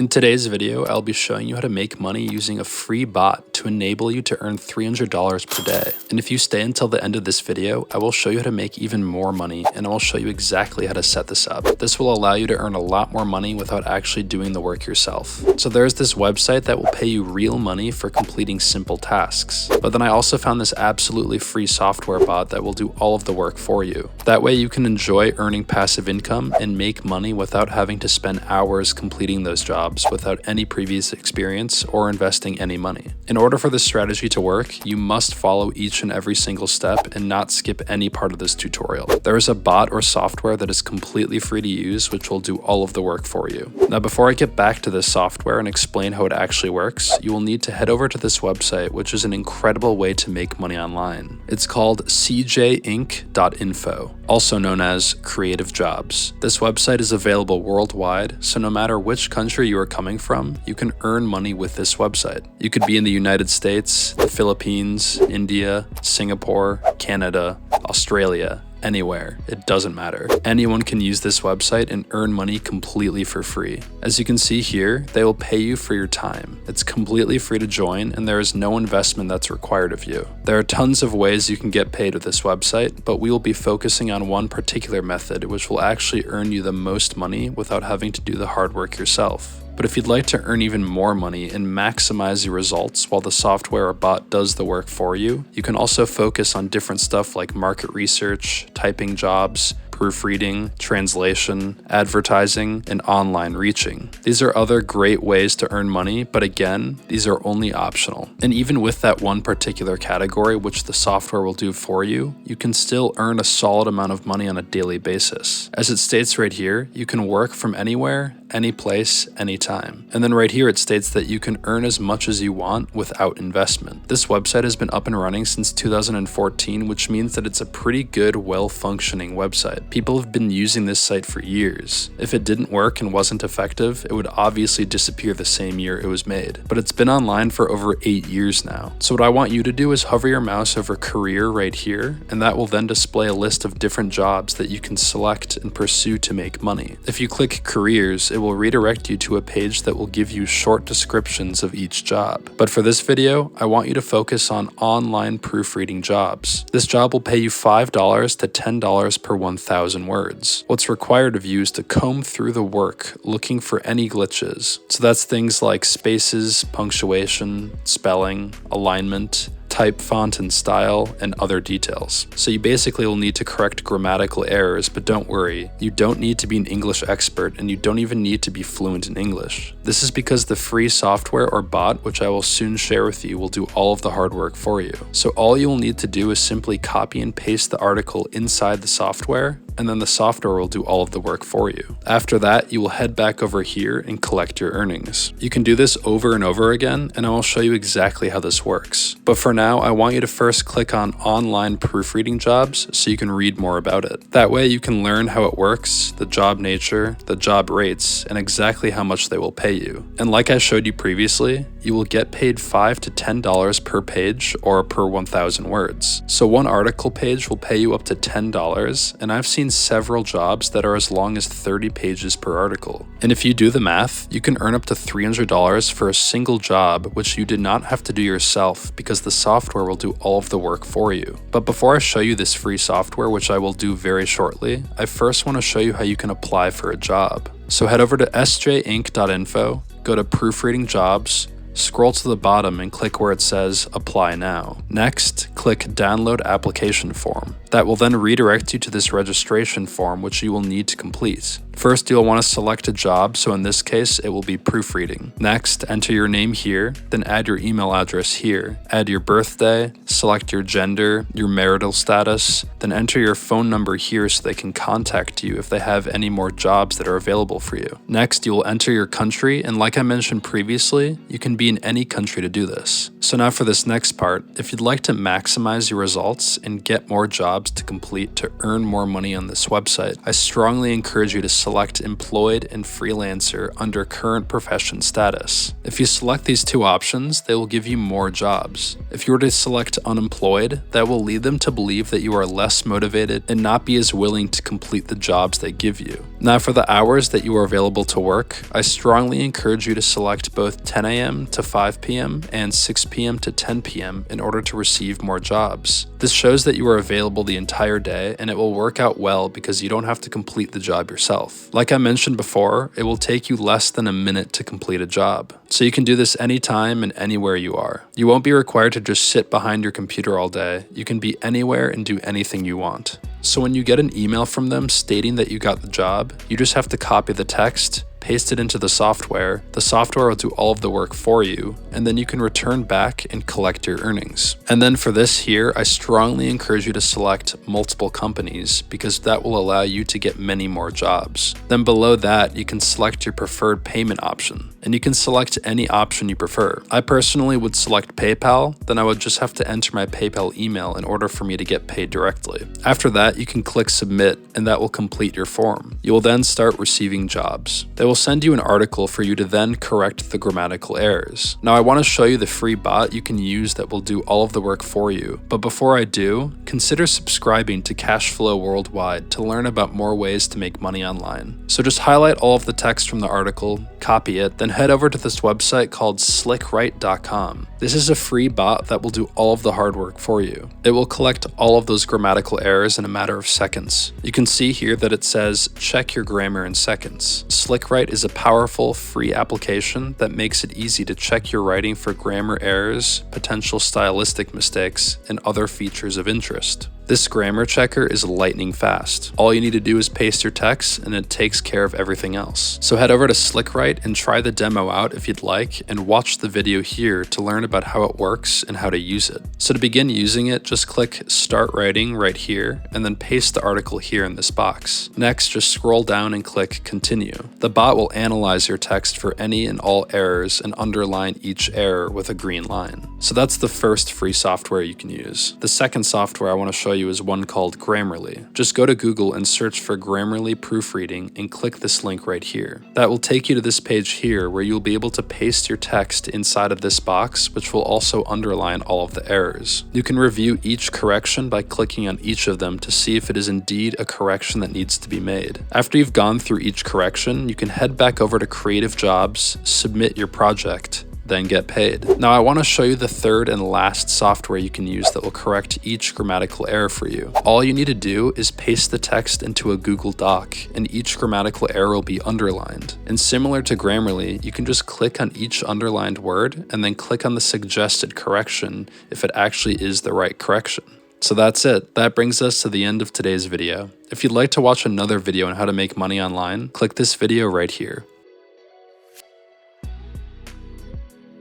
In today's video, I'll be showing you how to make money using a free bot to enable you to earn $300 per day. And if you stay until the end of this video, I will show you how to make even more money, and I will show you exactly how to set this up. This will allow you to earn a lot more money without actually doing the work yourself. So there's this website that will pay you real money for completing simple tasks. But then I also found this absolutely free software bot that will do all of the work for you. That way you can enjoy earning passive income and make money without having to spend hours completing those jobs without any previous experience or investing any money. In order for this strategy to work, you must follow each and every single step and not skip any part of this tutorial. There is a bot or software that is completely free to use, which will do all of the work for you. Now, before I get back to this software and explain how it actually works, you will need to head over to this website, which is an incredible way to make money online. It's called cjinc.info, also known as Creative Jobs. This website is available worldwide, so no matter which country you are coming from, you can earn money with this website. You could be in the United States, the Philippines, India, Singapore, Canada, Australia, anywhere. It doesn't matter. Anyone can use this website and earn money completely for free. As you can see here, they will pay you for your time. It's completely free to join, and there is no investment that's required of you. There are tons of ways you can get paid with this website, but we will be focusing on one particular method, which will actually earn you the most money without having to do the hard work yourself. But if you'd like to earn even more money and maximize your results while the software or bot does the work for you, you can also focus on different stuff like market research, typing jobs, proofreading, translation, advertising, and online reaching. These are other great ways to earn money, but again, these are only optional. And even with that one particular category, which the software will do for you, you can still earn a solid amount of money on a daily basis. As it states right here, you can work from anywhere, any place, anytime. And then right here it states that you can earn as much as you want without investment. This website has been up and running since 2014, which means that it's a pretty good, well-functioning website. People have been using this site for years. If it didn't work and wasn't effective, it would obviously disappear the same year it was made. But it's been online for over 8 years now. So what I want you to do is hover your mouse over career right here, and that will then display a list of different jobs that you can select and pursue to make money. If you click careers, it will redirect you to a page that will give you short descriptions of each job. But for this video, I want you to focus on online proofreading jobs. This job will pay you $5 to $10 per 1,000 words. What's required of you is to comb through the work looking for any glitches. So that's things like spaces, punctuation, spelling, alignment, type, font, and style, and other details. So you basically will need to correct grammatical errors, but don't worry, you don't need to be an English expert, and you don't even need to be fluent in English. This is because the free software or bot, which I will soon share with you, will do all of the hard work for you. So all you will need to do is simply copy and paste the article inside the software, and then the software will do all of the work for you. After that, you will head back over here and collect your earnings. You can do this over and over again, and I will show you exactly how this works. But for now, I want you to first click on online proofreading jobs so you can read more about it. That way you can learn how it works, the job nature, the job rates, and exactly how much they will pay you. And like I showed you previously, you will get paid $5 to $10 per page or per 1,000 words. So one article page will pay you up to $10, and I've seen several jobs that are as long as 30 pages per article. And if you do the math, you can earn up to $300 for a single job, which you did not have to do yourself because the software will do all of the work for you. But before I show you this free software, which I will do very shortly, I first want to show you how you can apply for a job. So head over to sjinc.info, go to proofreading jobs, scroll to the bottom and click where it says Apply Now. Next, click Download Application Form. That will then redirect you to this registration form, which you will need to complete. First, you'll want to select a job, so in this case, it will be proofreading. Next, enter your name here, then add your email address here. Add your birthday, select your gender, your marital status, then enter your phone number here so they can contact you if they have any more jobs that are available for you. Next, you will enter your country, and like I mentioned previously, you can be be in any country to do this. So now for this next part, if you'd like to maximize your results and get more jobs to complete to earn more money on this website, I strongly encourage you to select employed and freelancer under current profession status. If you select these two options, they will give you more jobs. If you were to select unemployed, that will lead them to believe that you are less motivated and not be as willing to complete the jobs they give you. Now for the hours that you are available to work, I strongly encourage you to select both 10 a.m. to 5 p.m. and 6 p.m. to 10 p.m. in order to receive more jobs. This shows that you are available the entire day, and it will work out well because you don't have to complete the job yourself. Like I mentioned before, it will take you less than a minute to complete a job. So you can do this anytime and anywhere you are. You won't be required to just sit behind your computer all day. You can be anywhere and do anything you want. So when you get an email from them stating that you got the job, you just have to copy the text, paste it into the software will do all of the work for you, and then you can return back and collect your earnings. And then for this here, I strongly encourage you to select multiple companies because that will allow you to get many more jobs. Then below that, you can select your preferred payment option, and you can select any option you prefer. I personally would select PayPal, then I would just have to enter my PayPal email in order for me to get paid directly. After that, you can click submit, and that will complete your form. You will then start receiving jobs. They will send you an article for you to then correct the grammatical errors. Now I want to show you the free bot you can use that will do all of the work for you, but before I do, consider subscribing to Cashflow Worldwide to learn about more ways to make money online. So just highlight all of the text from the article, copy it, then head over to this website called slickwrite.com. This is a free bot that will do all of the hard work for you. It will collect all of those grammatical errors in a matter of seconds. You can see here that it says, check your grammar in seconds. Slickwrite is a powerful, free application that makes it easy to check your writing for grammar errors, potential stylistic mistakes, and other features of interest. This grammar checker is lightning fast. All you need to do is paste your text and it takes care of everything else. So head over to Slickwrite and try the demo out if you'd like, and watch the video here to learn about how it works and how to use it. So to begin using it, just click Start Writing right here and then paste the article here in this box. Next, just scroll down and click Continue. The bot will analyze your text for any and all errors and underline each error with a green line. So that's the first free software you can use. The second software I want to show you is one called Grammarly. Just go to Google and search for Grammarly proofreading and click this link right here. That will take you to this page here where you'll be able to paste your text inside of this box, which will also underline all of the errors. You can review each correction by clicking on each of them to see if it is indeed a correction that needs to be made. After you've gone through each correction, you can head back over to Creative Jobs, submit your project, then get paid. Now I want to show you the third and last software you can use that will correct each grammatical error for you. All you need to do is paste the text into a Google Doc, and each grammatical error will be underlined. And similar to Grammarly, you can just click on each underlined word and then click on the suggested correction if it actually is the right correction. So that's it. That brings us to the end of today's video. If you'd like to watch another video on how to make money online, click this video right here.